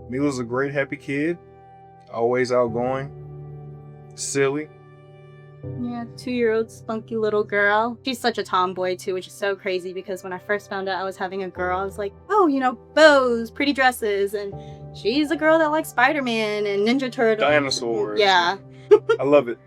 Milah's a great, happy kid, always outgoing, silly. Yeah, 2-year-old spunky little girl. She's such a tomboy too, which is so crazy because when I first found out I was having a girl, I was like, oh, bows, pretty dresses, and she's a girl that likes Spider-Man and Ninja Turtles. Dinosaurs. Yeah. I love it.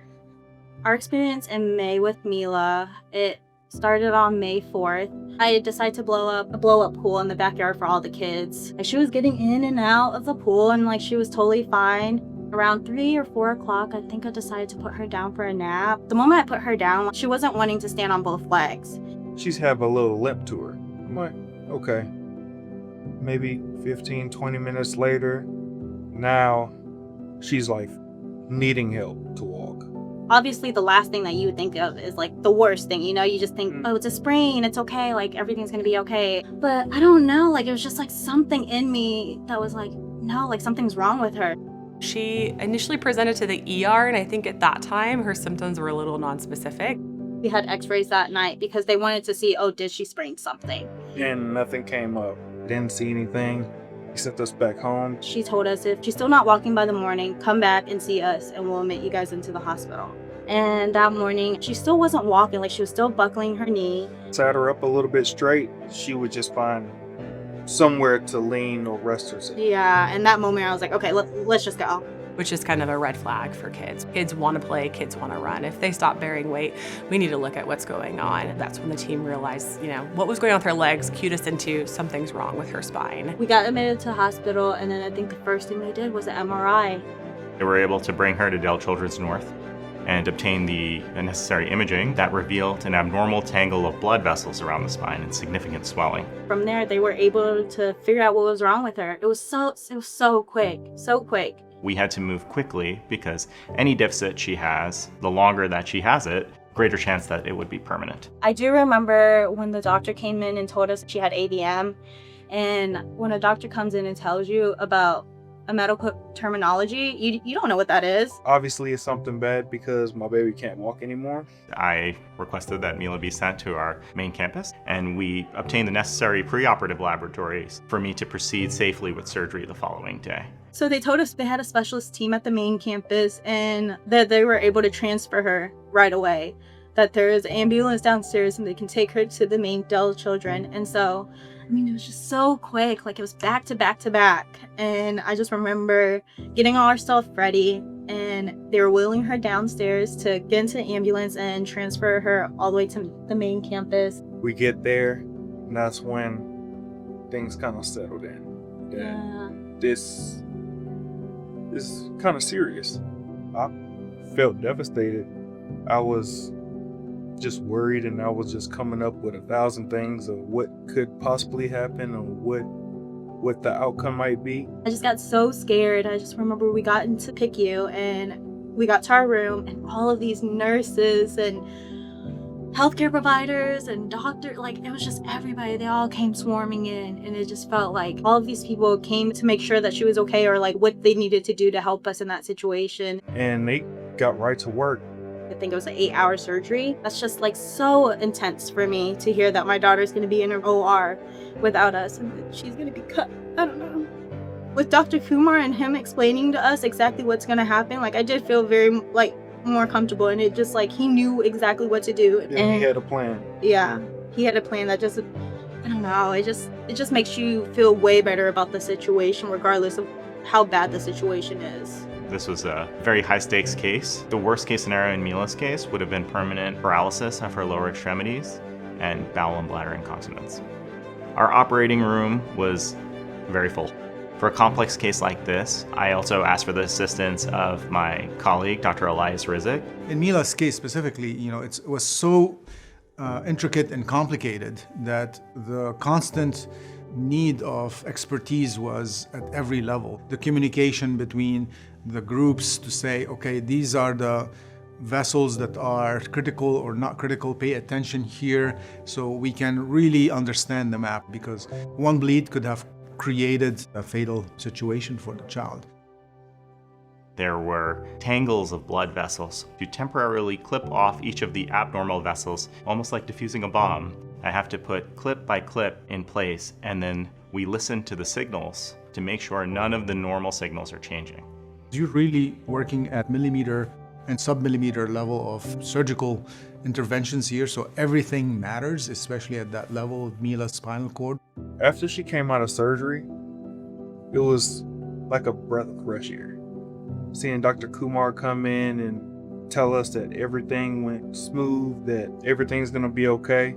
Our experience in May with Milah, it started on May 4th. I decided to blow up a blow-up pool in the backyard for all the kids. She was getting in and out of the pool and she was totally fine. Around 3 or 4 o'clock, I think I decided to put her down for a nap. The moment I put her down, she wasn't wanting to stand on both legs. She's have a little limp to her. I'm like, okay. Maybe 15, 20 minutes later, now she's like needing help to walk. Obviously, the last thing that you would think of is the worst thing, you just think, oh, it's a sprain, it's okay, everything's gonna be okay. But I don't know, it was just something in me that was no, something's wrong with her. She initially presented to the ER, and I think at that time her symptoms were a little nonspecific. We had x-rays that night because they wanted to see, oh, did she sprain something? And nothing came up. Didn't see anything. He sent us back home. She told us if she's still not walking by the morning, come back and see us and we'll admit you guys into the hospital. And that morning, she still wasn't walking, she was still buckling her knee. Sat her up a little bit straight. She would just find somewhere to lean or rest herself. Yeah, and that moment I was like, okay, let's just go. Which is kind of a red flag for kids. Kids want to play, kids want to run. If they stop bearing weight, we need to look at what's going on. That's when the team realized, what was going on with her legs, cued us into something's wrong with her spine. We got admitted to the hospital, and then I think the first thing they did was an MRI. They were able to bring her to Dell Children's North and obtain the necessary imaging that revealed an abnormal tangle of blood vessels around the spine and significant swelling. From there, they were able to figure out what was wrong with her. It was so quick, so quick. We had to move quickly because any deficit she has, the longer that she has it, greater chance that it would be permanent. I do remember when the doctor came in and told us she had ADM, and when a doctor comes in and tells you about a medical terminology, you don't know what that is. Obviously, it's something bad because my baby can't walk anymore. I requested that Milah be sent to our main campus, and we obtained the necessary preoperative laboratories for me to proceed safely with surgery the following day. So they told us they had a specialist team at the main campus and that they were able to transfer her right away. That there is an ambulance downstairs and they can take her to the main Dell children. And so, it was just so quick. It was back to back to back. And I just remember getting all our stuff ready and they were wheeling her downstairs to get into the ambulance and transfer her all the way to the main campus. We get there, and that's when things kind of settled in. Yeah. This is kind of serious. I felt devastated. I was just worried, and I was just coming up with 1,000 things of what could possibly happen or what the outcome might be. I just got so scared. I just remember we got into PICU and we got to our room and all of these nurses and healthcare providers and doctors, it was just everybody. They all came swarming in, and it just felt like all of these people came to make sure that she was okay or what they needed to do to help us in that situation. And they got right to work. I think it was an 8-hour surgery. That's just so intense for me to hear that my daughter's going to be in an OR without us and that she's going to be cut. I don't know. With Dr. Kumar and him explaining to us exactly what's going to happen, I did feel very more comfortable, and it just he knew exactly what to do. Yeah, and he had a plan. Yeah, he had a plan that just, I don't know, it just makes you feel way better about the situation regardless of how bad the situation is. This was a very high-stakes case. The worst-case scenario in Milah's case would have been permanent paralysis of her lower extremities and bowel and bladder incontinence. Our operating room was very full. For a complex case like this, I also asked for the assistance of my colleague, Dr. Elias Rizek. In Milah's case specifically, it was so intricate and complicated that the constant need of expertise was at every level. The communication between the groups to say, okay, these are the vessels that are critical or not critical, pay attention here, so we can really understand the map, because one bleed could have created a fatal situation for the child. There were tangles of blood vessels to temporarily clip off each of the abnormal vessels, almost like defusing a bomb. I have to put clip by clip in place, and then we listen to the signals to make sure none of the normal signals are changing. You're really working at millimeter and sub-millimeter level of surgical interventions here, so everything matters, especially at that level of Milah's spinal cord. After she came out of surgery, it was like a breath of fresh air. Seeing Dr. Kumar come in and tell us that everything went smooth, that everything's gonna be okay.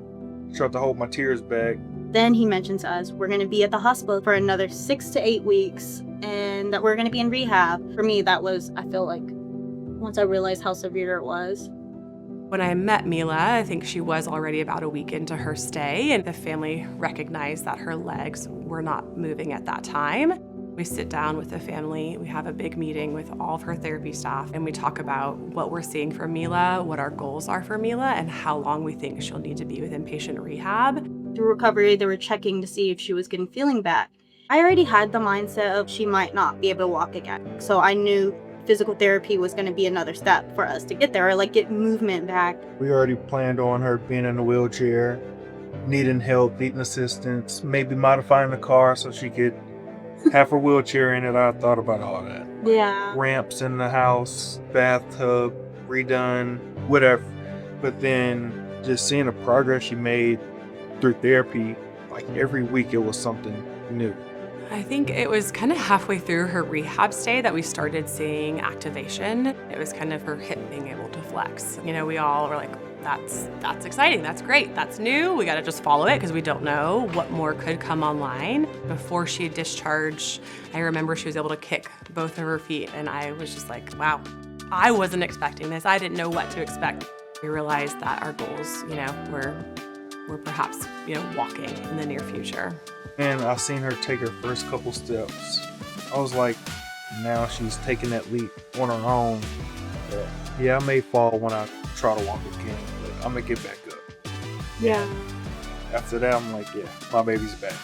Tried to hold my tears back. Then he mentioned to us, we're going to be at the hospital for another 6 to 8 weeks and that we're going to be in rehab. For me, that was, I feel like, once I realized how severe it was. When I met Milah, I think she was already about a week into her stay, and the family recognized that her legs were not moving at that time. We sit down with the family, we have a big meeting with all of her therapy staff, and we talk about what we're seeing for Milah, what our goals are for Milah, and how long we think she'll need to be with inpatient rehab. Through recovery, they were checking to see if she was getting feeling back. I already had the mindset of she might not be able to walk again. So I knew physical therapy was going to be another step for us to get there, or like get movement back. We already planned on her being in a wheelchair, needing help, needing assistance, maybe modifying the car so she could have her wheelchair in it. I thought about all that. Yeah. Ramps in the house, bathtub, redone, whatever. But then just seeing the progress she made through therapy, like every week it was something new. I think it was kind of halfway through her rehab stay that we started seeing activation. It was kind of her hip being able to flex. You know, we all were like, that's exciting, that's great, that's new. We got to just follow it because we don't know what more could come online. Before she discharged, I remember she was able to kick both of her feet, and I was just like, wow, I wasn't expecting this. I didn't know what to expect. We realized that our goals, you know, were perhaps, you know, walking in the near future. And I seen her take her first couple steps. I was like, now she's taking that leap on her own. But yeah, I may fall when I try to walk again, but I'm gonna get back up. Yeah. After that, I'm like, yeah, my baby's back.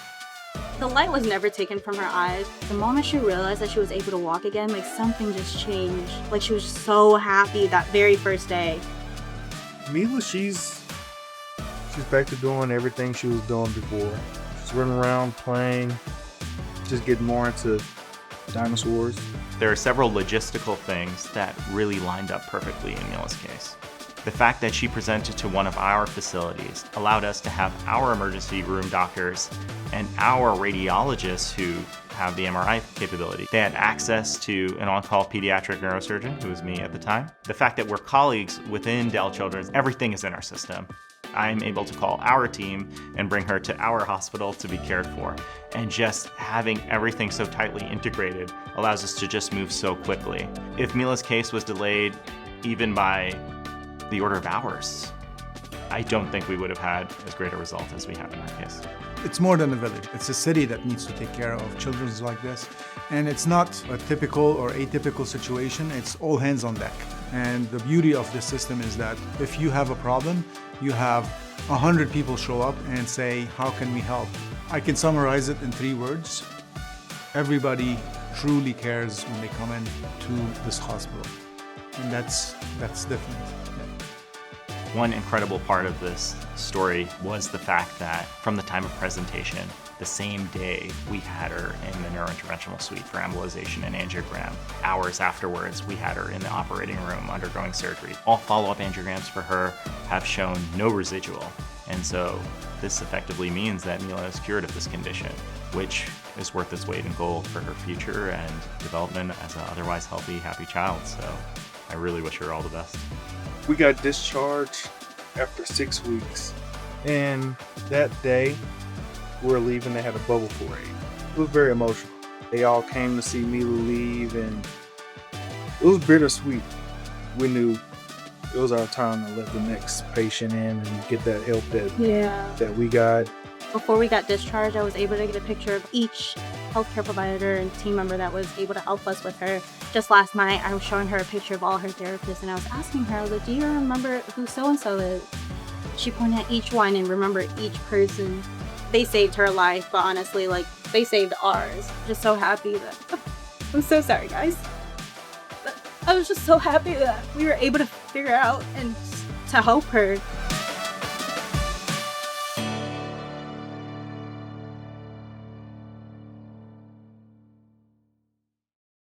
The light was never taken from her eyes. The moment she realized that she was able to walk again, like something just changed. Like she was so happy that very first day. Milah, she's back to doing everything she was doing before. She's running around, playing, just getting more into dinosaurs. There are several logistical things that really lined up perfectly in Milah's case. The fact that she presented to one of our facilities allowed us to have our emergency room doctors and our radiologists who have the MRI capability. They had access to an on-call pediatric neurosurgeon, who was me at the time. The fact that we're colleagues within Dell Children's, everything is in our system. I'm able to call our team and bring her to our hospital to be cared for. And just having everything so tightly integrated allows us to just move so quickly. If Milah's case was delayed even by the order of hours, I don't think we would have had as great a result as we have in our case. It's more than a village. It's a city that needs to take care of children like this. And it's not a typical or atypical situation. It's all hands on deck. And the beauty of this system is that if you have a problem, you have 100 people show up and say, how can we help? I can summarize it in 3 words. Everybody truly cares when they come in to this hospital. And that's different. One incredible part of this story was the fact that from the time of presentation, the same day we had her in the neurointerventional suite for embolization and angiogram. Hours afterwards, we had her in the operating room undergoing surgery. All follow-up angiograms for her have shown no residual. And so this effectively means that Milah is cured of this condition, which is worth its weight in gold for her future and development as an otherwise healthy, happy child. So I really wish her all the best. We got discharged after 6 weeks, and that day we were leaving, they had a bubble parade. It was very emotional. They all came to see Milah leave, and it was bittersweet. We knew it was our time to let the next patient in and get that help that we got. Before we got discharged, I was able to get a picture of each healthcare provider and team member that was able to help us with her. Just last night, I was showing her a picture of all her therapists, and I was asking her, I was like, do you remember who so-and-so is? She pointed at each one and remembered each person. They saved her life, but honestly, like, they saved ours. Just so happy that... I'm so sorry, guys. But I was just so happy that we were able to figure out and to help her.